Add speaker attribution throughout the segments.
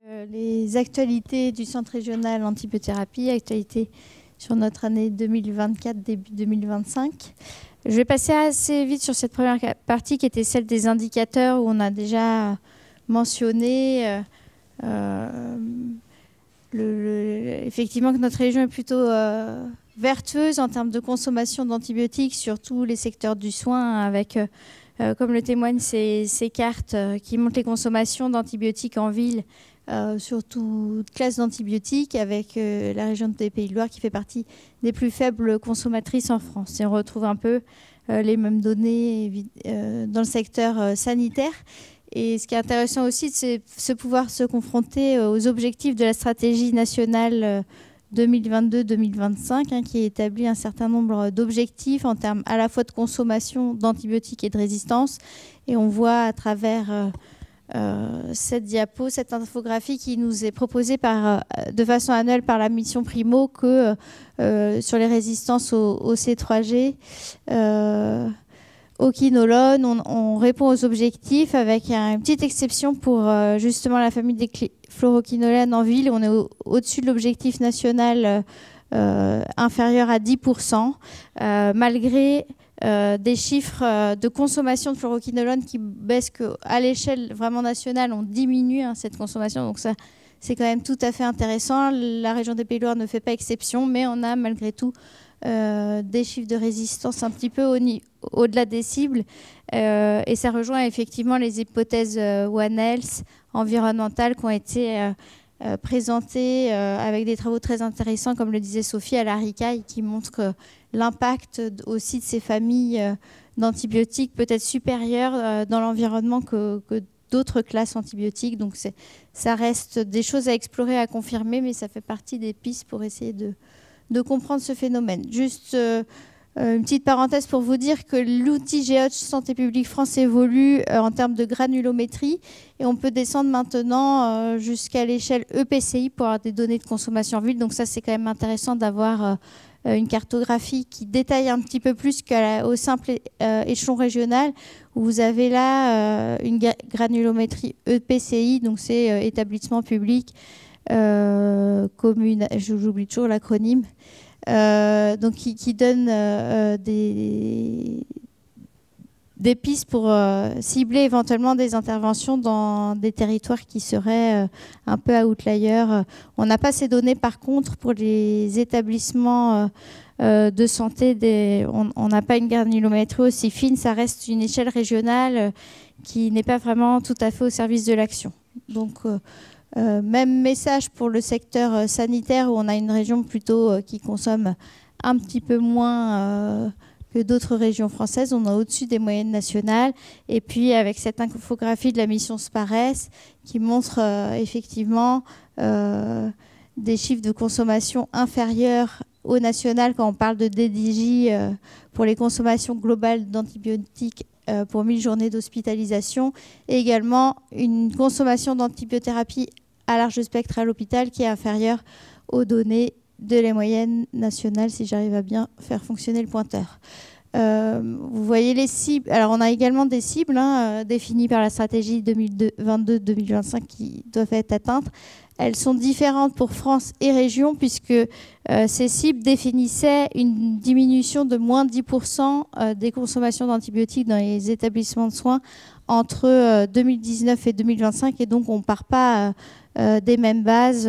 Speaker 1: Les actualités du Centre régional antibiothérapie, actualités sur notre année 2024, début 2025. Je vais passer assez vite sur cette première partie qui était celle des indicateurs où on a déjà mentionné effectivement que notre région est plutôt vertueuse en termes de consommation d'antibiotiques sur tous les secteurs du soin avec, comme le témoignent ces cartes qui montrent les consommations d'antibiotiques en ville sur toute classe d'antibiotiques avec la région des Pays de Loire qui fait partie des plus faibles consommatrices en France. Et on retrouve un peu les mêmes données dans le secteur sanitaire. Et ce qui est intéressant aussi, c'est de pouvoir se confronter aux objectifs de la stratégie nationale 2022-2025, qui établit un certain nombre d'objectifs en termes à la fois de consommation d'antibiotiques et de résistance. Et on voit à travers cette diapo, cette infographie qui nous est proposée de façon annuelle par la mission Primo que sur les résistances au C3G, au quinolone, on répond aux objectifs avec une petite exception pour justement la famille des fluoroquinolones en ville. On est au-dessus de l'objectif national inférieur à 10%, malgré des chiffres de consommation de fluoroquinolone qui baissent qu'à l'échelle vraiment nationale, on diminue cette consommation. Donc ça, c'est quand même tout à fait intéressant. La région des Pays de Loire ne fait pas exception, mais on a malgré tout des chiffres de résistance un petit peu au-delà des cibles. Et ça rejoint effectivement les hypothèses One Health environnementales qui ont été présentées avec des travaux très intéressants, comme le disait Sophie, à l'ARICAI, qui montrent que l'impact aussi de ces familles d'antibiotiques peut être supérieur dans l'environnement que d'autres classes antibiotiques. Donc ça reste des choses à explorer, à confirmer, mais ça fait partie des pistes pour essayer de comprendre ce phénomène. Juste une petite parenthèse pour vous dire que l'outil GEOCH Santé publique France évolue en termes de granulométrie et on peut descendre maintenant jusqu'à l'échelle EPCI pour avoir des données de consommation en ville. Donc ça, c'est quand même intéressant d'avoir une cartographie qui détaille un petit peu plus qu'au simple échelon régional, où vous avez là une granulométrie EPCI, donc c'est établissement public commune, j'oublie toujours l'acronyme, donc qui donne des pistes pour cibler éventuellement des interventions dans des territoires qui seraient un peu outliers. On n'a pas ces données par contre pour les établissements de santé. On n'a pas une granulométrie aussi fine, ça reste une échelle régionale qui n'est pas vraiment tout à fait au service de l'action. Donc même message pour le secteur sanitaire où on a une région plutôt qui consomme un petit peu moins que d'autres régions françaises. On est au-dessus des moyennes nationales. Et puis avec cette infographie de la mission SPARES qui montre effectivement des chiffres de consommation inférieurs au national quand on parle de DDJ pour les consommations globales d'antibiotiques pour 1000 journées d'hospitalisation, et également une consommation d'antibiothérapie à large spectre à l'hôpital qui est inférieure aux données de la moyenne nationale, si j'arrive à bien faire fonctionner le pointeur. Vous voyez les cibles. Alors, on a également des cibles définies par la stratégie 2022-2025 qui doivent être atteintes. Elles sont différentes pour France et région puisque ces cibles définissaient une diminution de moins de 10% des consommations d'antibiotiques dans les établissements de soins entre 2019 et 2025. Et donc, on ne part pas des mêmes bases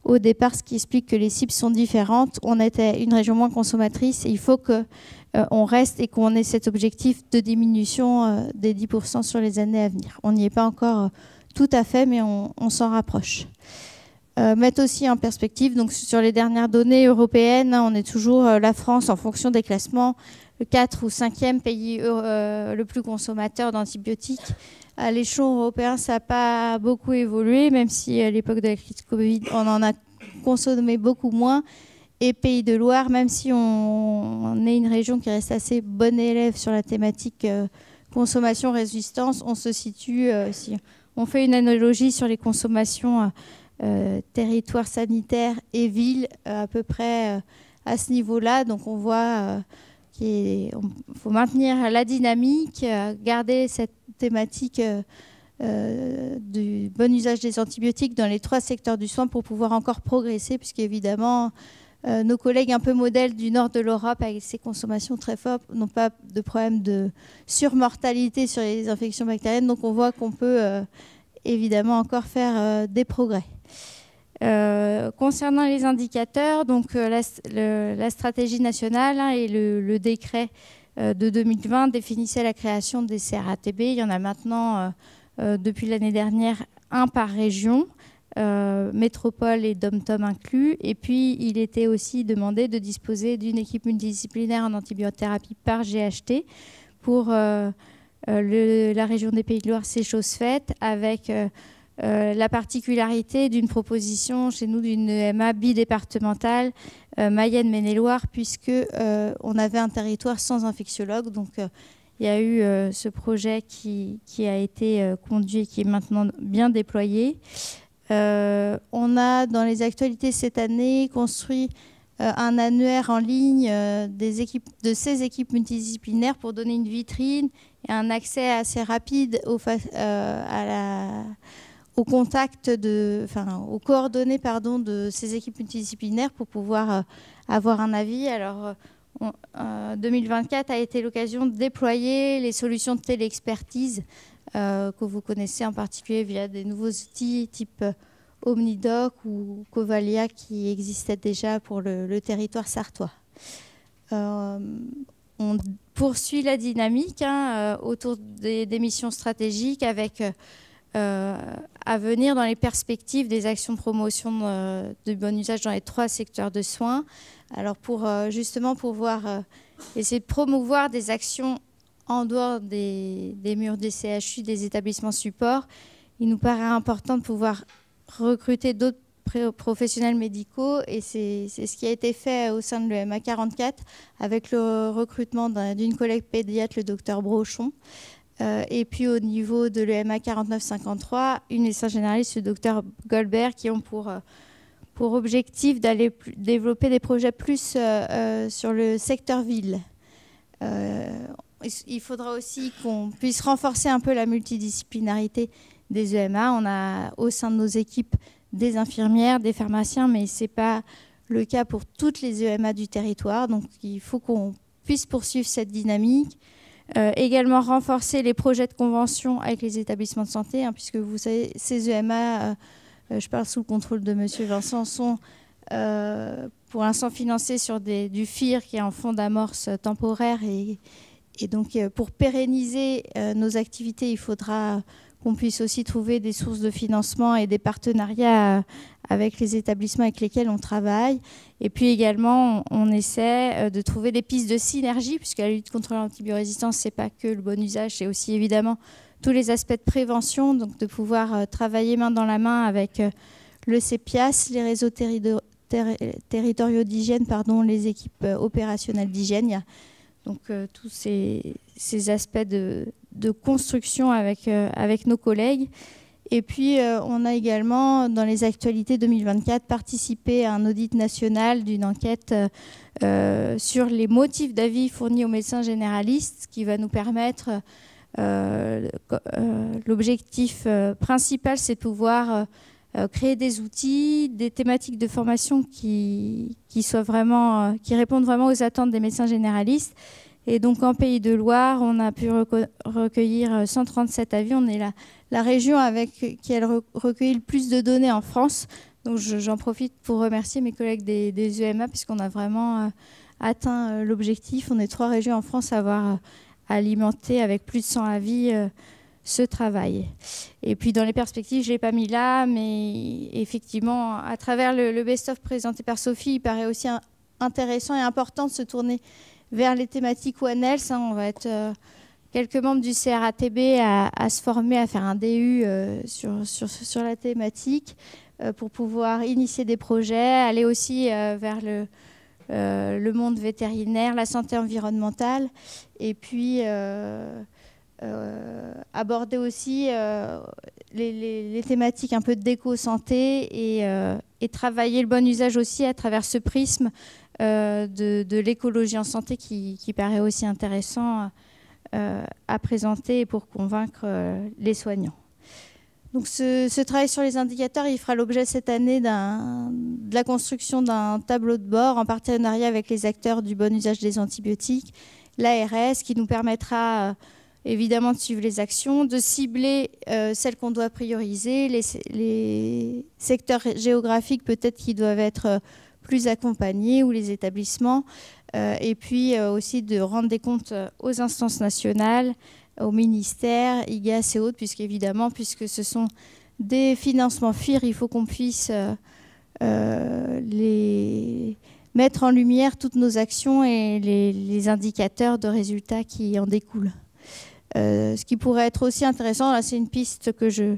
Speaker 1: au départ, ce qui explique que les cibles sont différentes. On était une région moins consommatrice et il faut qu'on reste et qu'on ait cet objectif de diminution des 10% sur les années à venir. On n'y est pas encore tout à fait, mais on s'en rapproche. Mettre aussi en perspective, donc sur les dernières données européennes, on est toujours la France en fonction des classements, le 4 ou 5e pays le plus consommateur d'antibiotiques. À l'échelon européen, ça n'a pas beaucoup évolué, même si à l'époque de la crise Covid, on en a consommé beaucoup moins. Et Pays de Loire, même si on est une région qui reste assez bonne élève sur la thématique consommation-résistance, on se situe, si on fait une analogie sur les consommations territoire sanitaire et ville, à peu près à ce niveau-là. Donc on voit qu'il faut maintenir la dynamique, garder cette thématique du bon usage des antibiotiques dans les 3 secteurs du soin pour pouvoir encore progresser, puisqu'évidemment, nos collègues un peu modèles du nord de l'Europe, avec ces consommations très fortes, n'ont pas de problème de surmortalité sur les infections bactériennes. Donc on voit qu'on peut évidemment encore faire des progrès. Concernant les indicateurs, donc la stratégie nationale et le décret de 2020 définissait la création des CRATB. Il y en a maintenant, depuis l'année dernière, un par région, métropole et dom-tom inclus. Et puis, il était aussi demandé de disposer d'une équipe multidisciplinaire en antibiothérapie par GHT. Pour la région des Pays de Loire, c'est chose faite, avec la particularité d'une proposition chez nous d'une EMA bidépartementale Mayenne-Maine-et-Loire, puisque on avait un territoire sans infectiologue. Donc il y a eu ce projet qui a été conduit et qui est maintenant bien déployé. On a dans les actualités cette année construit un annuaire en ligne de ces équipes multidisciplinaires pour donner une vitrine et un accès assez rapide aux coordonnées de ces équipes multidisciplinaires pour pouvoir avoir un avis. Alors, 2024 a été l'occasion de déployer les solutions de téléexpertise que vous connaissez en particulier via des nouveaux outils type Omnidoc ou Covalia qui existaient déjà pour le territoire sarthois. On poursuit la dynamique autour des missions stratégiques avec à venir dans les perspectives des actions de promotion de bon usage dans les 3 secteurs de soins. Alors justement pouvoir essayer de promouvoir des actions en dehors des murs des CHU, des établissements supports, il nous paraît important de pouvoir recruter d'autres professionnels médicaux et c'est ce qui a été fait au sein de l'EMA 44 avec le recrutement d'une collègue pédiatre, le docteur Brochon. Et puis au niveau de l'EMA 49-53, une médecin généraliste, le docteur Goldberg, qui ont pour objectif d'aller développer des projets plus sur le secteur ville. Il faudra aussi qu'on puisse renforcer un peu la multidisciplinarité des EMA. On a au sein de nos équipes des infirmières, des pharmaciens, mais ce n'est pas le cas pour toutes les EMA du territoire. Donc il faut qu'on puisse poursuivre cette dynamique. Également renforcer les projets de convention avec les établissements de santé, puisque vous savez, ces EMA, je parle sous le contrôle de M. Vincent, sont pour l'instant financés sur du FIR qui est en fonds d'amorce temporaire. Et donc, pour pérenniser nos activités, il faudra qu'on puisse aussi trouver des sources de financement et des partenariats avec les établissements avec lesquels on travaille. Et puis également, on essaie de trouver des pistes de synergie, puisque la lutte contre l'antibiorésistance, ce n'est pas que le bon usage, c'est aussi évidemment tous les aspects de prévention, donc de pouvoir travailler main dans la main avec le CEPIAS, les réseaux territoriaux d'hygiène, les équipes opérationnelles d'hygiène. Il y a donc tous ces aspects de construction avec nos collègues. Et puis, on a également, dans les actualités 2024, participé à un audit national d'une enquête sur les motifs d'avis fournis aux médecins généralistes, qui va nous permettre, l'objectif principal, c'est de pouvoir créer des outils, des thématiques de formation qui répondent vraiment aux attentes des médecins généralistes. Et donc, en Pays de Loire, on a pu recueillir 137 avis. On est la région qui a recueilli le plus de données en France. Donc, j'en profite pour remercier mes collègues des EMA, puisqu'on a vraiment atteint l'objectif. On est 3 régions en France à avoir alimenté avec plus de 100 avis ce travail. Et puis, dans les perspectives, je ne l'ai pas mis là, mais effectivement, à travers le best-of présenté par Sophie, il paraît aussi intéressant et important de se tourner vers les thématiques One Health. On va être quelques membres du CRATB à se former, à faire un DU sur la thématique pour pouvoir initier des projets, aller aussi vers le monde vétérinaire, la santé environnementale, et puis aborder aussi les thématiques un peu d'éco-santé et travailler le bon usage aussi à travers ce prisme de l'écologie en santé qui paraît aussi intéressant à présenter pour convaincre les soignants. Donc ce travail sur les indicateurs, il fera l'objet cette année de la construction d'un tableau de bord en partenariat avec les acteurs du bon usage des antibiotiques, l'ARS, qui nous permettra évidemment de suivre les actions, de cibler celles qu'on doit prioriser, les secteurs géographiques peut-être qui doivent être plus accompagnés ou les établissements, et puis aussi de rendre des comptes aux instances nationales, au ministère, IGAS et autres, puisque ce sont des financements FIR, il faut qu'on puisse les mettre en lumière toutes nos actions et les indicateurs de résultats qui en découlent. Ce qui pourrait être aussi intéressant, là c'est une piste que je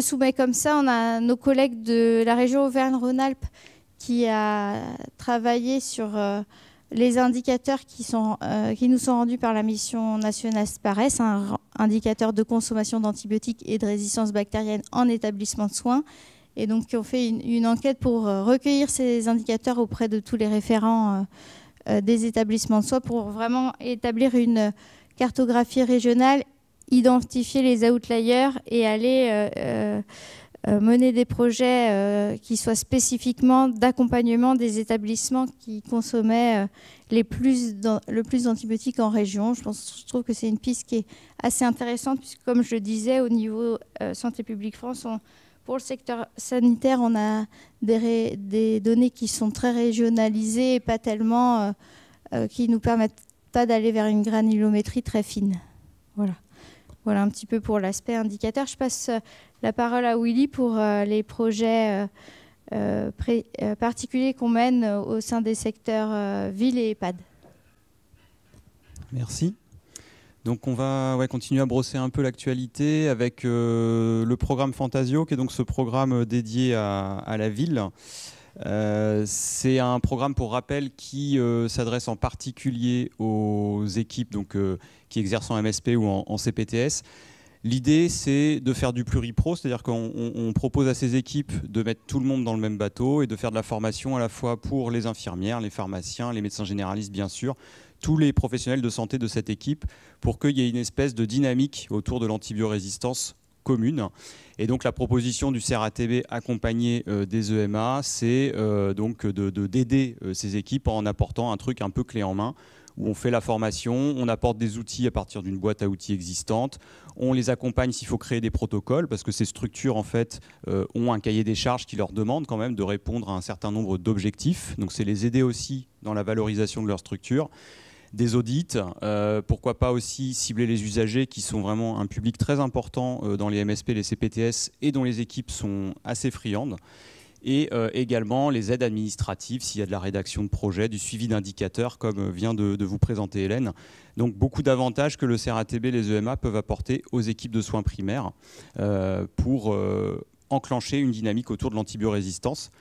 Speaker 1: soumets comme ça, on a nos collègues de la région Auvergne-Rhône-Alpes qui a travaillé sur les indicateurs qui nous sont rendus par la mission nationale SPARES, un indicateur de consommation d'antibiotiques et de résistance bactérienne en établissement de soins. Et donc, qui ont fait une enquête pour recueillir ces indicateurs auprès de tous les référents des établissements de soins pour vraiment établir une cartographie régionale, identifier les outliers et aller mener des projets qui soient spécifiquement d'accompagnement des établissements qui consommaient le plus d'antibiotiques en région. Je trouve que c'est une piste qui est assez intéressante puisque, comme je le disais, au niveau Santé publique France, pour le secteur sanitaire, on a des données qui sont très régionalisées et pas tellement qui ne nous permettent pas d'aller vers une granulométrie très fine. Voilà un petit peu pour l'aspect indicateur. Je passe la parole à Willy pour les projets particuliers qu'on mène au sein des secteurs ville et EHPAD.
Speaker 2: Merci. Donc on va continuer à brosser un peu l'actualité avec le programme Fantasio, qui est donc ce programme dédié à la ville. C'est un programme, pour rappel, qui s'adresse en particulier aux équipes qui exercent en MSP ou en CPTS. L'idée, c'est de faire du pluripro, c'est-à-dire qu'on propose à ces équipes de mettre tout le monde dans le même bateau et de faire de la formation à la fois pour les infirmières, les pharmaciens, les médecins généralistes, bien sûr, tous les professionnels de santé de cette équipe, pour qu'il y ait une espèce de dynamique autour de l'antibiorésistance commune. Et donc la proposition du CRATB accompagné des EMA, c'est donc d'aider ces équipes en apportant un truc un peu clé en main, où on fait la formation, on apporte des outils à partir d'une boîte à outils existante, on les accompagne s'il faut créer des protocoles, parce que ces structures en fait ont un cahier des charges qui leur demande quand même de répondre à un certain nombre d'objectifs. Donc c'est les aider aussi dans la valorisation de leur structure. Des audits, pourquoi pas aussi cibler les usagers qui sont vraiment un public très important dans les MSP, les CPTS et dont les équipes sont assez friandes. Et également les aides administratives s'il y a de la rédaction de projets, du suivi d'indicateurs comme vient de vous présenter Hélène. Donc beaucoup d'avantages que le CRATB et les EMA peuvent apporter aux équipes de soins primaires pour enclencher une dynamique autour de l'antibiorésistance.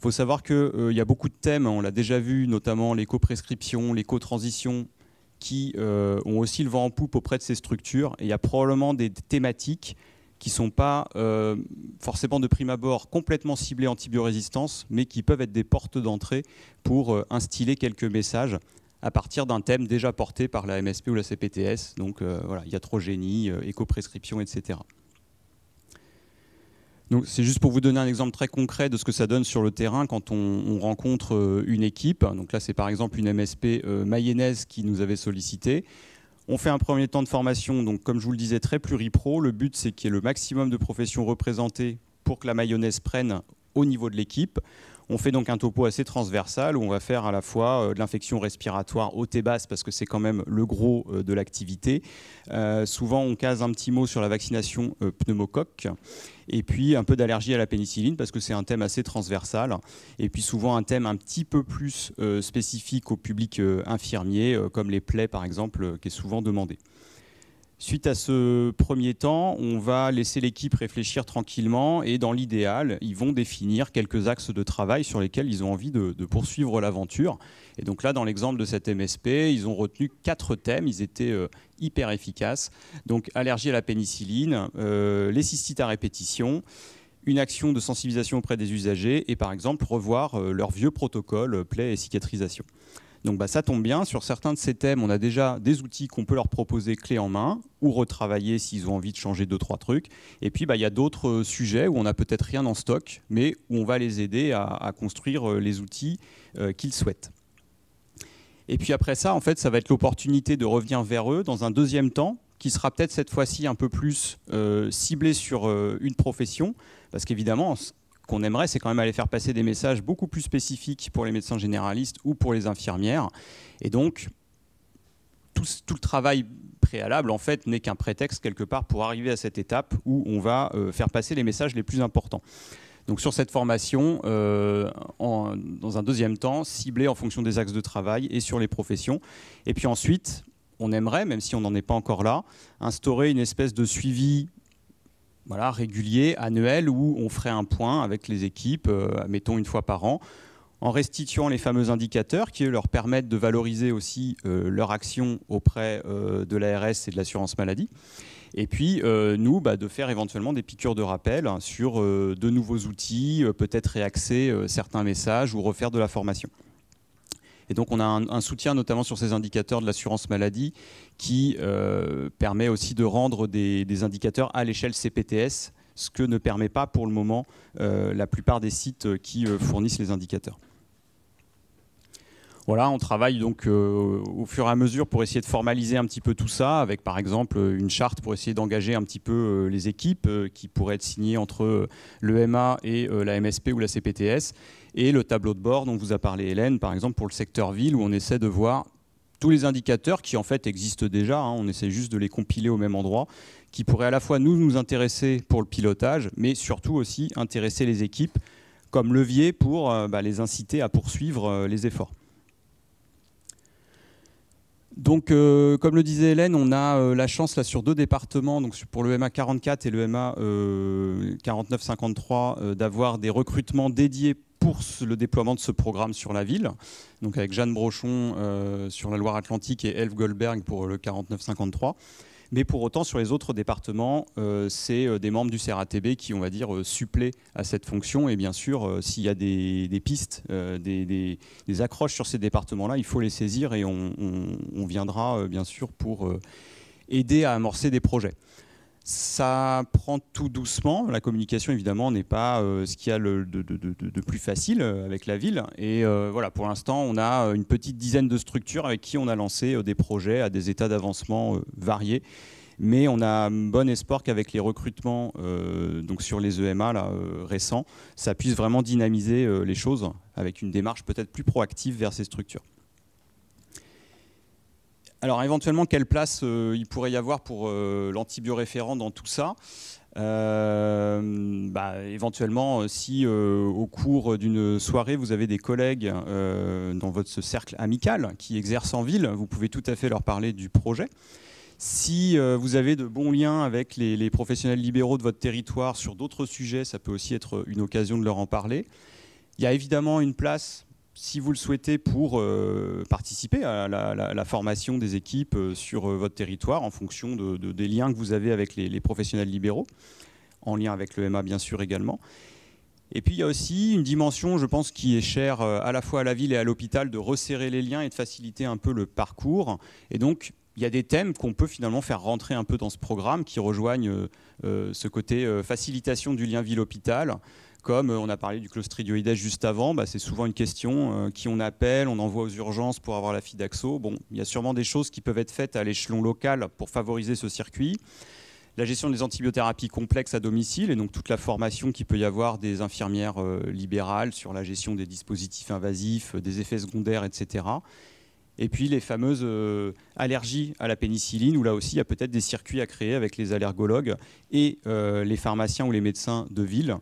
Speaker 2: Il faut savoir qu'il y a beaucoup de thèmes, on l'a déjà vu, notamment l'éco-prescription, l'éco-transition, qui ont aussi le vent en poupe auprès de ces structures. Et il y a probablement des thématiques qui ne sont pas forcément de prime abord complètement ciblées antibiorésistance, mais qui peuvent être des portes d'entrée pour instiller quelques messages à partir d'un thème déjà porté par la MSP ou la CPTS, donc iatrogénie, éco-prescription, etc. Donc, c'est juste pour vous donner un exemple très concret de ce que ça donne sur le terrain quand on rencontre une équipe. Donc là, c'est par exemple une MSP mayonnaise qui nous avait sollicité. On fait un premier temps de formation, donc comme je vous le disais, très pluripro. Le but, c'est qu'il y ait le maximum de professions représentées pour que la mayonnaise prenne au niveau de l'équipe. On fait donc un topo assez transversal où on va faire à la fois de l'infection respiratoire haute et basse parce que c'est quand même le gros de l'activité. Souvent, on case un petit mot sur la vaccination pneumocoque et puis un peu d'allergie à la pénicilline parce que c'est un thème assez transversal. Et puis souvent un thème un petit peu plus spécifique au public infirmier comme les plaies par exemple qui est souvent demandé. Suite à ce premier temps, on va laisser l'équipe réfléchir tranquillement et dans l'idéal, ils vont définir quelques axes de travail sur lesquels ils ont envie de poursuivre l'aventure. Et donc là, dans l'exemple de cette MSP, ils ont retenu 4 thèmes, ils étaient hyper efficaces. Donc allergie à la pénicilline, les cystites à répétition, une action de sensibilisation auprès des usagers et par exemple revoir leur vieux protocole plaies et cicatrisation. Donc ça tombe bien, sur certains de ces thèmes, on a déjà des outils qu'on peut leur proposer clé en main ou retravailler s'ils ont envie de changer 2-3 trucs. Et puis il y a d'autres sujets où on n'a peut-être rien en stock, mais où on va les aider à construire les outils qu'ils souhaitent. Et puis après ça, en fait, ça va être l'opportunité de revenir vers eux dans un deuxième temps, qui sera peut-être cette fois-ci un peu plus ciblé sur une profession, parce qu'évidemment, qu'on aimerait, c'est quand même aller faire passer des messages beaucoup plus spécifiques pour les médecins généralistes ou pour les infirmières. Et donc, tout le travail préalable, en fait, n'est qu'un prétexte quelque part pour arriver à cette étape où on va faire passer les messages les plus importants. Donc sur cette formation, dans un deuxième temps, ciblée en fonction des axes de travail et sur les professions. Et puis ensuite, on aimerait, même si on n'en est pas encore là, instaurer une espèce de suivi régulier, annuel, où on ferait un point avec les équipes, mettons une fois par an, en restituant les fameux indicateurs qui leur permettent de valoriser aussi leur action auprès de l'ARS et de l'assurance maladie. Et puis, nous, de faire éventuellement des piqûres de rappel sur de nouveaux outils, peut-être réaxer certains messages ou refaire de la formation. Et donc, on a un soutien notamment sur ces indicateurs de l'assurance maladie qui permet aussi de rendre des indicateurs à l'échelle CPTS, ce que ne permet pas pour le moment la plupart des sites qui fournissent les indicateurs. Voilà, on travaille donc au fur et à mesure pour essayer de formaliser un petit peu tout ça, avec par exemple une charte pour essayer d'engager un petit peu les équipes qui pourraient être signées entre l'EMA et la MSP ou la CPTS, et le tableau de bord dont vous a parlé Hélène, par exemple pour le secteur ville, où on essaie de voir tous les indicateurs qui en fait existent déjà, on essaie juste de les compiler au même endroit, qui pourraient à la fois nous intéresser pour le pilotage, mais surtout aussi intéresser les équipes comme levier pour les inciter à poursuivre les efforts. Donc, comme le disait Hélène, on a la chance là sur 2 départements, donc pour le MA 44 et le MA 49-53, d'avoir des recrutements dédiés pour le déploiement de ce programme sur la ville. Donc avec Jeanne Brochon sur la Loire-Atlantique et Elf Goldberg pour le 49-53. Mais pour autant, sur les autres départements, c'est des membres du CRATB qui, on va dire, suppléent à cette fonction. Et bien sûr, s'il y a des pistes, des accroches sur ces départements-là, il faut les saisir et on viendra, bien sûr, pour aider à amorcer des projets. Ça prend tout doucement. La communication, évidemment, n'est pas ce qu'il y a de plus facile avec la ville. Et voilà, pour l'instant, on a une petite dizaine de structures avec qui on a lancé des projets à des états d'avancement variés. Mais on a bon espoir qu'avec les recrutements donc sur les EMA récents, ça puisse vraiment dynamiser les choses avec une démarche peut-être plus proactive vers ces structures. Alors éventuellement, quelle place il pourrait y avoir pour l'antibioréférent dans tout ça ? Éventuellement, si au cours d'une soirée, vous avez des collègues dans votre cercle amical qui exercent en ville, vous pouvez tout à fait leur parler du projet. Si vous avez de bons liens avec les professionnels libéraux de votre territoire sur d'autres sujets, ça peut aussi être une occasion de leur en parler. Il y a évidemment une place, si vous le souhaitez, pour participer à la formation des équipes sur votre territoire en fonction des liens que vous avez avec les professionnels libéraux, en lien avec le MA bien sûr également. Et puis il y a aussi une dimension, je pense, qui est chère à la fois à la ville et à l'hôpital, de resserrer les liens et de faciliter un peu le parcours. Et donc, il y a des thèmes qu'on peut finalement faire rentrer un peu dans ce programme qui rejoignent ce côté facilitation du lien ville-hôpital. Comme on a parlé du clostridioïdès juste avant, c'est souvent une question qui on appelle, on envoie aux urgences pour avoir la Fidaxo. Bon, il y a sûrement des choses qui peuvent être faites à l'échelon local pour favoriser ce circuit. La gestion des antibiothérapies complexes à domicile et donc toute la formation qu'il peut y avoir des infirmières libérales sur la gestion des dispositifs invasifs, des effets secondaires, etc. Et puis les fameuses allergies à la pénicilline, où là aussi il y a peut-être des circuits à créer avec les allergologues et les pharmaciens ou les médecins de ville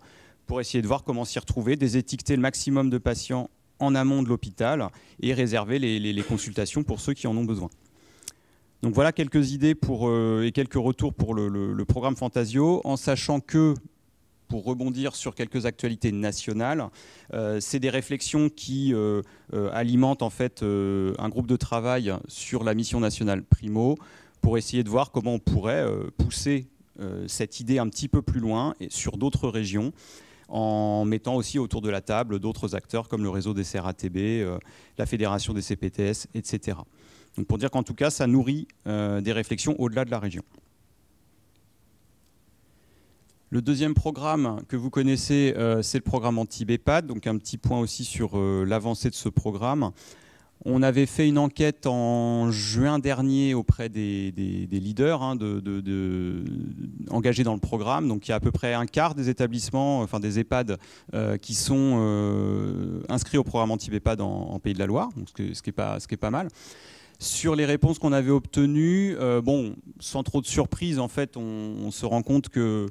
Speaker 2: pour essayer de voir comment s'y retrouver, désétiqueter le maximum de patients en amont de l'hôpital et réserver les consultations pour ceux qui en ont besoin. Donc voilà quelques idées et quelques retours pour le programme Fantasio, en sachant que, pour rebondir sur quelques actualités nationales, c'est des réflexions qui alimentent en fait un groupe de travail sur la mission nationale Primo pour essayer de voir comment on pourrait pousser cette idée un petit peu plus loin et sur d'autres régions, en mettant aussi autour de la table d'autres acteurs comme le réseau des CRATB, la fédération des CPTS, etc. Donc pour dire qu'en tout cas, ça nourrit des réflexions au-delà de la région. Le deuxième programme que vous connaissez, c'est le programme anti-BEPAD, donc un petit point aussi sur l'avancée de ce programme. On avait fait une enquête en juin dernier auprès des leaders engagés dans le programme. Donc il y a à peu près un quart des établissements, enfin des EHPAD, qui sont inscrits au programme anti-BEPAD en Pays de la Loire, donc ce qui est pas mal. Sur les réponses qu'on avait obtenues, bon, sans trop de surprise, en fait, on se rend compte que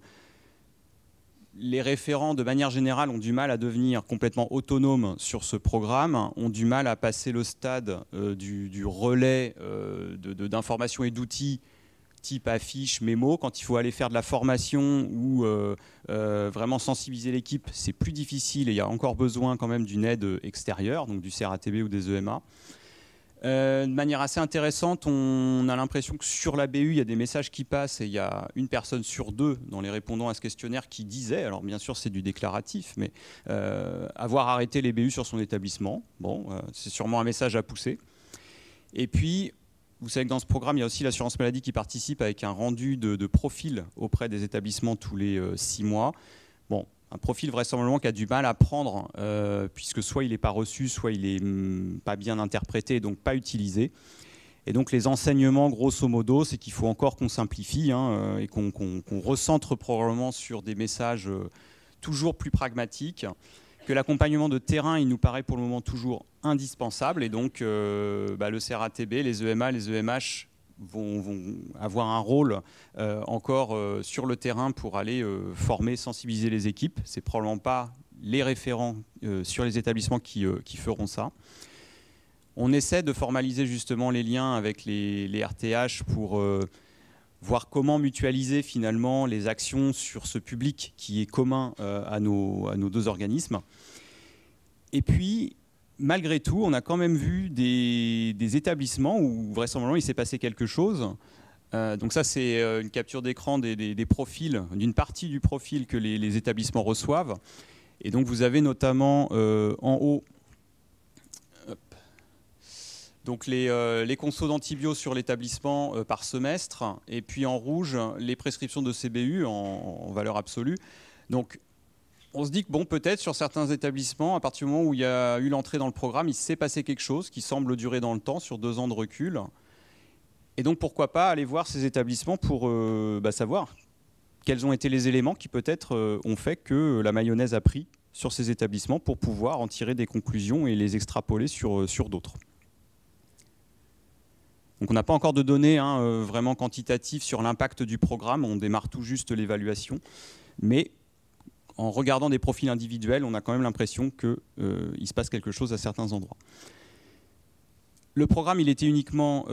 Speaker 2: les référents, de manière générale, ont du mal à devenir complètement autonomes sur ce programme, ont du mal à passer le stade du relais d'informations et d'outils type affiches, mémo. Quand il faut aller faire de la formation ou vraiment sensibiliser l'équipe, c'est plus difficile et il y a encore besoin quand même d'une aide extérieure, donc du CRATB ou des EMA. De manière assez intéressante, on a l'impression que sur la BU, il y a des messages qui passent et il y a une personne sur deux dans les répondants à ce questionnaire qui disait, alors bien sûr c'est du déclaratif, mais avoir arrêté les BU sur son établissement, bon, c'est sûrement un message à pousser. Et puis, vous savez que dans ce programme, il y a aussi l'assurance maladie qui participe avec un rendu de profil auprès des établissements tous les 6 mois. Bon, un profil vraisemblablement qui a du mal à prendre, puisque soit il n'est pas reçu, soit il n'est pas bien interprété, donc pas utilisé. Et donc les enseignements, grosso modo, c'est qu'il faut encore qu'on simplifie et qu'on recentre probablement sur des messages toujours plus pragmatiques, que l'accompagnement de terrain, il nous paraît pour le moment toujours indispensable. Et donc le CRATB, les EMA, les EMH vont avoir un rôle encore sur le terrain pour aller former, sensibiliser les équipes. Ce n'est probablement pas les référents sur les établissements qui feront ça. On essaie de formaliser justement les liens avec les RTH pour voir comment mutualiser finalement les actions sur ce public qui est commun à nos deux organismes. Et puis, malgré tout, on a quand même vu des établissements où vraisemblablement il s'est passé quelque chose. Donc ça, c'est une capture d'écran des profils, d'une partie du profil que les établissements reçoivent. Et donc vous avez notamment en haut donc les consos d'antibio sur l'établissement par semestre, et puis en rouge, les prescriptions de CBU en valeur absolue. Donc on se dit que bon, peut-être sur certains établissements, à partir du moment où il y a eu l'entrée dans le programme, il s'est passé quelque chose qui semble durer dans le temps, sur 2 ans de recul. Et donc pourquoi pas aller voir ces établissements pour savoir quels ont été les éléments qui peut-être ont fait que la mayonnaise a pris sur ces établissements pour pouvoir en tirer des conclusions et les extrapoler sur d'autres. Donc on n'a pas encore de données vraiment quantitatives sur l'impact du programme, on démarre tout juste l'évaluation, mais en regardant des profils individuels, on a quand même l'impression qu'il se passe quelque chose à certains endroits. Le programme, il était uniquement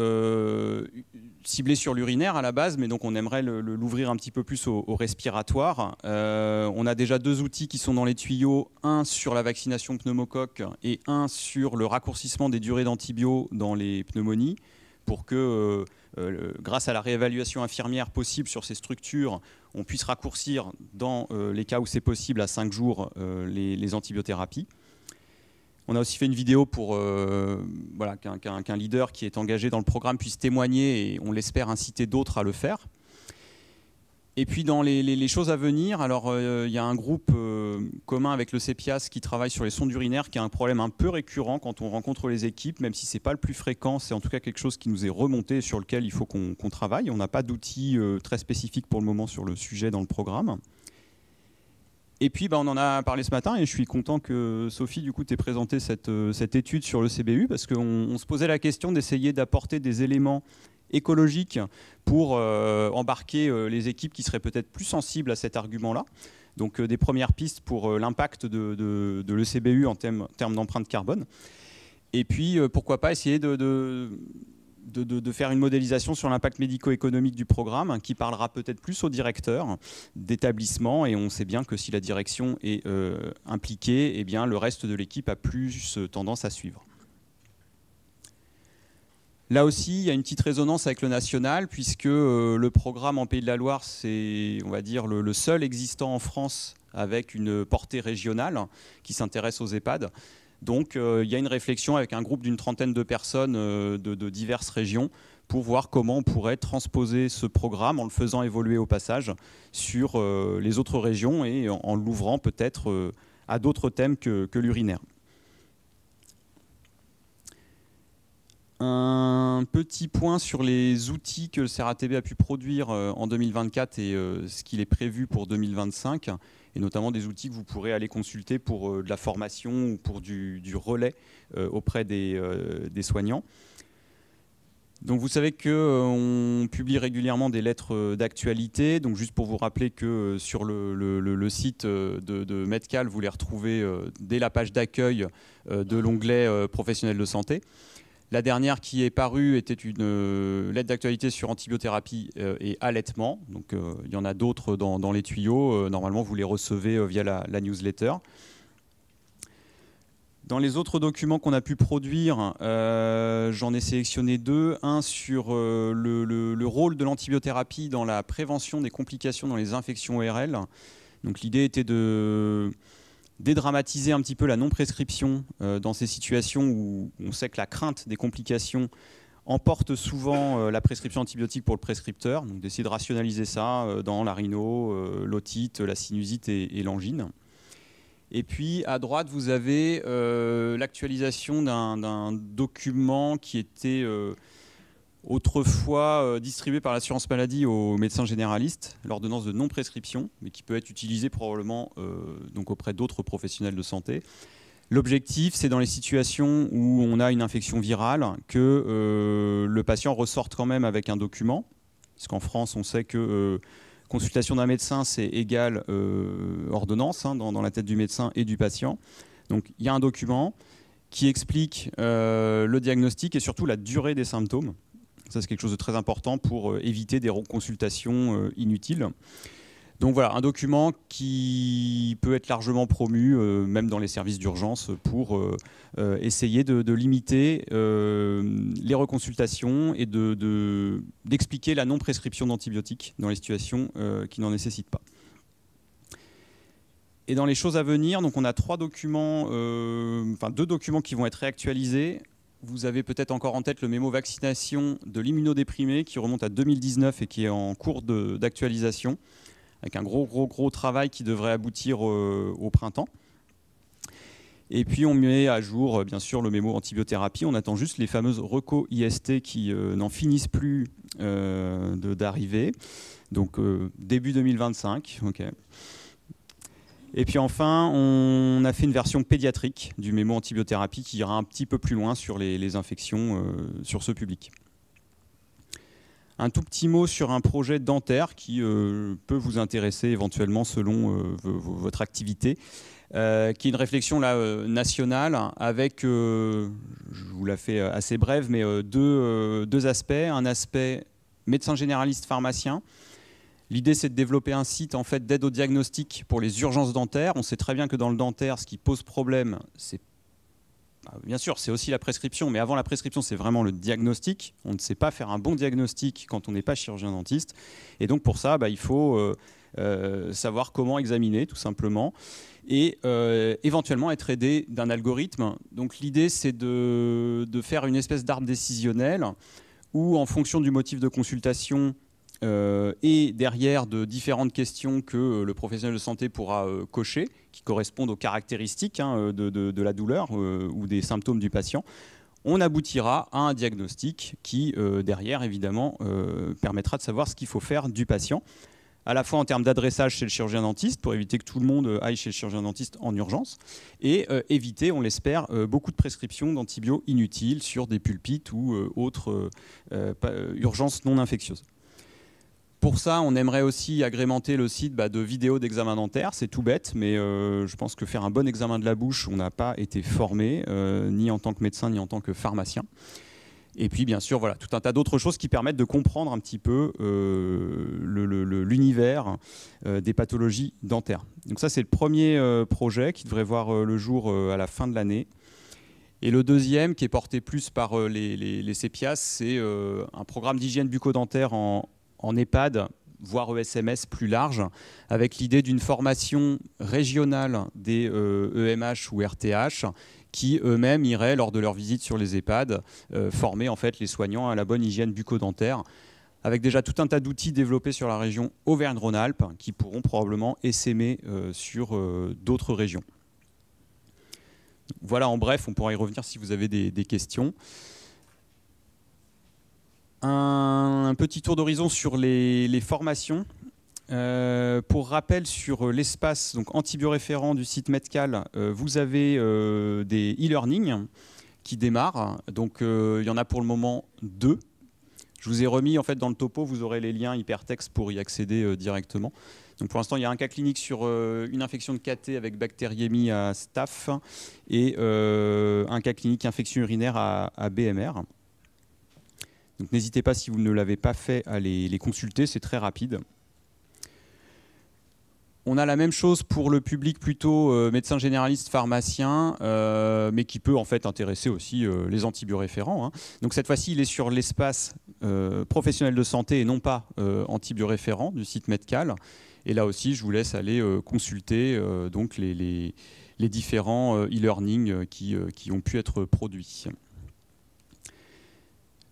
Speaker 2: ciblé sur l'urinaire à la base, mais donc on aimerait l'ouvrir un petit peu plus au respiratoire. On a déjà 2 outils qui sont dans les tuyaux, un sur la vaccination pneumocoque et un sur le raccourcissement des durées d'antibio dans les pneumonies, pour que, grâce à la réévaluation infirmière possible sur ces structures, on puisse raccourcir, dans les cas où c'est possible, à 5 jours les antibiothérapies. On a aussi fait une vidéo pour qu'un leader qui est engagé dans le programme puisse témoigner et on l'espère inciter d'autres à le faire. Et puis dans les choses à venir, alors il y a un groupe commun avec le CEPIAS qui travaille sur les sondes urinaires, qui a un problème un peu récurrent quand on rencontre les équipes, même si ce n'est pas le plus fréquent, c'est en tout cas quelque chose qui nous est remonté, sur lequel il faut qu'on travaille. On n'a pas d'outils très spécifiques pour le moment sur le sujet dans le programme. Et puis on en a parlé ce matin et je suis content que Sophie, du coup, t'ait présenté cette étude sur le CBU, parce qu'on se posait la question d'essayer d'apporter des éléments écologiques pour embarquer les équipes qui seraient peut-être plus sensibles à cet argument-là. Donc des premières pistes pour l'impact de l'ECBU en termes d'empreinte carbone. Et puis pourquoi pas essayer de faire une modélisation sur l'impact médico-économique du programme, qui parlera peut-être plus aux directeurs d'établissement. Et on sait bien que si la direction est impliquée, eh bien, le reste de l'équipe a plus tendance à suivre. Là aussi, il y a une petite résonance avec le national, puisque le programme en Pays de la Loire, c'est, on va dire, le seul existant en France avec une portée régionale qui s'intéresse aux EHPAD. Donc il y a une réflexion avec un groupe d'une trentaine de personnes de diverses régions pour voir comment on pourrait transposer ce programme en le faisant évoluer au passage sur les autres régions et en l'ouvrant peut-être à d'autres thèmes que l'urinaire. Un petit point sur les outils que le CRATB a pu produire en 2024 et ce qu'il est prévu pour 2025, et notamment des outils que vous pourrez aller consulter pour de la formation ou pour du relais auprès des soignants. Donc vous savez qu'on publie régulièrement des lettres d'actualité. Donc juste pour vous rappeler que sur le site de Medcal, vous les retrouvez dès la page d'accueil de l'onglet professionnels de santé. La dernière qui est parue était une lettre d'actualité sur antibiothérapie et allaitement. Donc il y en a d'autres dans les tuyaux. Normalement, vous les recevez via la newsletter. Dans les autres documents qu'on a pu produire, j'en ai sélectionné deux. Un sur le rôle de l'antibiothérapie dans la prévention des complications dans les infections ORL. Donc l'idée était de dédramatiser un petit peu la non-prescription dans ces situations où on sait que la crainte des complications emporte souvent la prescription antibiotique pour le prescripteur. Donc d'essayer de rationaliser ça dans la rhino, l'otite, la sinusite et l'angine. Et puis à droite, vous avez l'actualisation d'un document qui était autrefois distribué par l'assurance maladie aux médecins généralistes, l'ordonnance de non-prescription, mais qui peut être utilisée probablement donc auprès d'autres professionnels de santé. L'objectif, c'est dans les situations où on a une infection virale que le patient ressorte quand même avec un document, parce qu'en France, on sait que consultation d'un médecin, c'est égal ordonnance dans la tête du médecin et du patient. Donc il y a un document qui explique le diagnostic et surtout la durée des symptômes. Ça, c'est quelque chose de très important pour éviter des reconsultations inutiles. Donc voilà, un document qui peut être largement promu, même dans les services d'urgence, pour essayer de limiter les reconsultations et d'expliquer la non-prescription d'antibiotiques dans les situations qui n'en nécessitent pas. Et dans les choses à venir, donc on a deux documents qui vont être réactualisés. Vous avez peut-être encore en tête le mémo vaccination de l'immunodéprimé qui remonte à 2019 et qui est en cours d'actualisation, avec un gros travail qui devrait aboutir au printemps. Et puis on met à jour bien sûr le mémo antibiothérapie. On attend juste les fameuses reco IST qui n'en finissent plus d'arriver. Donc début 2025. Okay. Et puis enfin, on a fait une version pédiatrique du mémo antibiothérapie qui ira un petit peu plus loin sur les infections sur ce public. Un tout petit mot sur un projet dentaire qui peut vous intéresser éventuellement selon votre activité, qui est une réflexion là, nationale avec, je vous la fais assez brève, mais deux aspects. Un aspect médecin généraliste pharmacien. L'idée, c'est de développer un site en fait, d'aide au diagnostic pour les urgences dentaires. On sait très bien que dans le dentaire, ce qui pose problème, c'est bien sûr, c'est aussi la prescription, mais avant la prescription, c'est vraiment le diagnostic. On ne sait pas faire un bon diagnostic quand on n'est pas chirurgien-dentiste. Et donc pour ça, il faut savoir comment examiner, tout simplement, et éventuellement être aidé d'un algorithme. Donc l'idée, c'est de faire une espèce d'arbre décisionnel où, en fonction du motif de consultation, et derrière de différentes questions que le professionnel de santé pourra cocher, qui correspondent aux caractéristiques de la douleur ou des symptômes du patient, on aboutira à un diagnostic qui, derrière, évidemment, permettra de savoir ce qu'il faut faire du patient, à la fois en termes d'adressage chez le chirurgien-dentiste, pour éviter que tout le monde aille chez le chirurgien-dentiste en urgence, et éviter, on l'espère, beaucoup de prescriptions d'antibiotiques inutiles sur des pulpites ou autres urgences non infectieuses. Pour ça, on aimerait aussi agrémenter le site de vidéos d'examen dentaire. C'est tout bête, mais je pense que faire un bon examen de la bouche, on n'a pas été formé, ni en tant que médecin, ni en tant que pharmacien. Et puis, bien sûr, voilà, tout un tas d'autres choses qui permettent de comprendre un petit peu l'univers des pathologies dentaires. Donc ça, c'est le premier projet qui devrait voir le jour à la fin de l'année. Et le deuxième, qui est porté plus par les CEPIAS, c'est un programme d'hygiène bucco-dentaire en EHPAD voire ESMS plus large, avec l'idée d'une formation régionale des EMH ou RTH, qui eux-mêmes iraient, lors de leur visite sur les EHPAD, former en fait les soignants à la bonne hygiène bucco-dentaire, avec déjà tout un tas d'outils développés sur la région Auvergne-Rhône-Alpes, qui pourront probablement essaimer sur d'autres régions. Voilà, en bref, on pourra y revenir si vous avez des questions. Un petit tour d'horizon sur les formations. Pour rappel, sur l'espace antibioréférent du site Medcal, vous avez des e-learning qui démarrent. Donc, il y en a pour le moment 2. Je vous ai remis, en fait, dans le topo, vous aurez les liens hypertextes pour y accéder directement. Donc, pour l'instant, il y a un cas clinique sur une infection de KT avec bactériémie à Staph et un cas clinique infection urinaire à BMR. Donc, n'hésitez pas, si vous ne l'avez pas fait, à les consulter, c'est très rapide. On a la même chose pour le public plutôt médecin généraliste, pharmacien, mais qui peut en fait intéresser aussi les antibioréférents. Donc cette fois-ci, il est sur l'espace professionnel de santé et non pas antibioréférent du site Medcal. Et là aussi, je vous laisse aller consulter donc les différents e-learning qui ont pu être produits.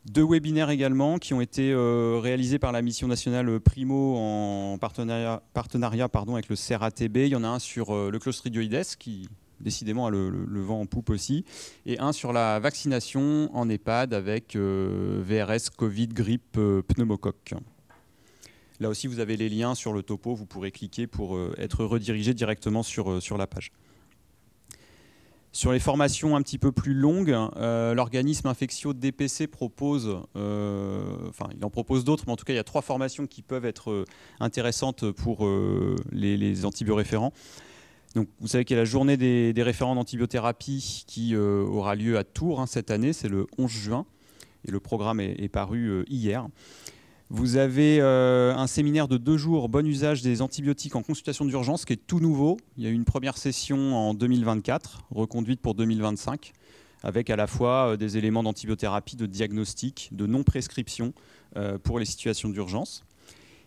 Speaker 2: 2 webinaires également qui ont été réalisés par la mission nationale Primo en partenariat avec le CERATB. Il y en a un sur le clostridioïdes qui décidément a le vent en poupe aussi, et un sur la vaccination en EHPAD avec VRS, Covid, grippe, pneumocoque. Là aussi, vous avez les liens sur le topo, vous pourrez cliquer pour être redirigé directement sur la page. Sur les formations un petit peu plus longues, l'organisme Infectio DPC propose, il en propose d'autres, mais en tout cas il y a 3 formations qui peuvent être intéressantes pour les antibioréférents. Donc, vous savez qu'il y a la journée des référents d'antibiothérapie qui aura lieu à Tours cette année, c'est le 11 juin, et le programme est paru hier. Vous avez un séminaire de 2 jours, bon usage des antibiotiques en consultation d'urgence, qui est tout nouveau. Il y a eu une première session en 2024, reconduite pour 2025, avec à la fois des éléments d'antibiothérapie, de diagnostic, de non-prescription pour les situations d'urgence.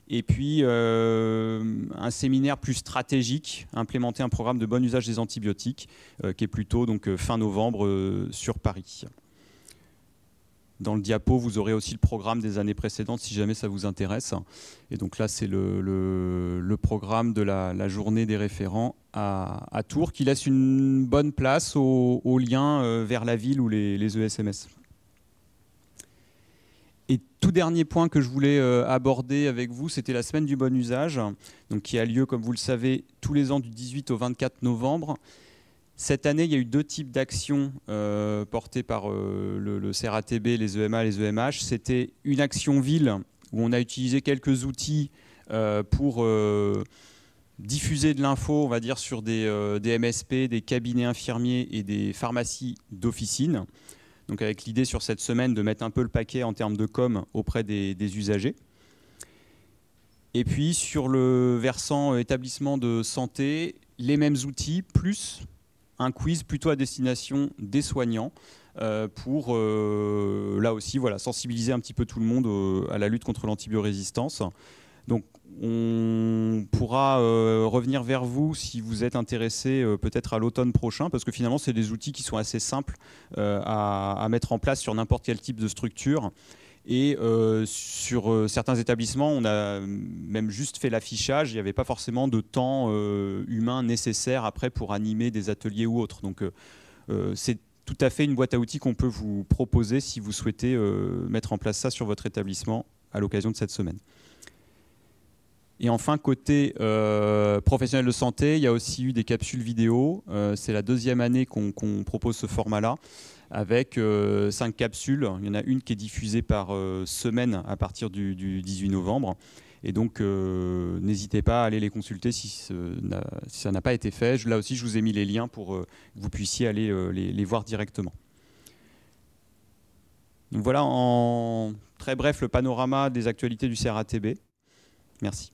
Speaker 2: Et puis un séminaire plus stratégique, implémenter un programme de bon usage des antibiotiques, qui est plutôt donc, fin novembre sur Paris. Dans le diapo, vous aurez aussi le programme des années précédentes si jamais ça vous intéresse. Et donc là, c'est le programme de la journée des référents à Tours qui laisse une bonne place au lien vers la ville ou les ESMS. Et tout dernier point que je voulais aborder avec vous, c'était la semaine du bon usage, donc qui a lieu, comme vous le savez, tous les ans du 18 au 24 novembre. Cette année, il y a eu 2 types d'actions portées par le CERATB, les EMA, les EMH. C'était une action ville où on a utilisé quelques outils pour diffuser de l'info, on va dire, sur des MSP, des cabinets infirmiers et des pharmacies d'officine. Donc avec l'idée sur cette semaine de mettre un peu le paquet en termes de com auprès des usagers. Et puis sur le versant établissement de santé, les mêmes outils plus un quiz plutôt à destination des soignants pour, là aussi, voilà, sensibiliser un petit peu tout le monde à la lutte contre l'antibiorésistance. Donc, on pourra revenir vers vous si vous êtes intéressé peut-être à l'automne prochain, parce que finalement, c'est des outils qui sont assez simples à mettre en place sur n'importe quel type de structure. Et sur certains établissements, on a même juste fait l'affichage. Il n'y avait pas forcément de temps humain nécessaire après pour animer des ateliers ou autres. Donc c'est tout à fait une boîte à outils qu'on peut vous proposer si vous souhaitez mettre en place ça sur votre établissement à l'occasion de cette semaine. Et enfin, côté professionnel de santé, il y a aussi eu des capsules vidéo. C'est la 2e année qu'on propose ce format-là, avec 5 capsules. Il y en a une qui est diffusée par semaine à partir du 18 novembre. Et donc, n'hésitez pas à aller les consulter si ça n'a pas été fait. Là aussi, je vous ai mis les liens pour que vous puissiez aller les voir directement. Donc voilà, en très bref, le panorama des actualités du CERATB. Merci.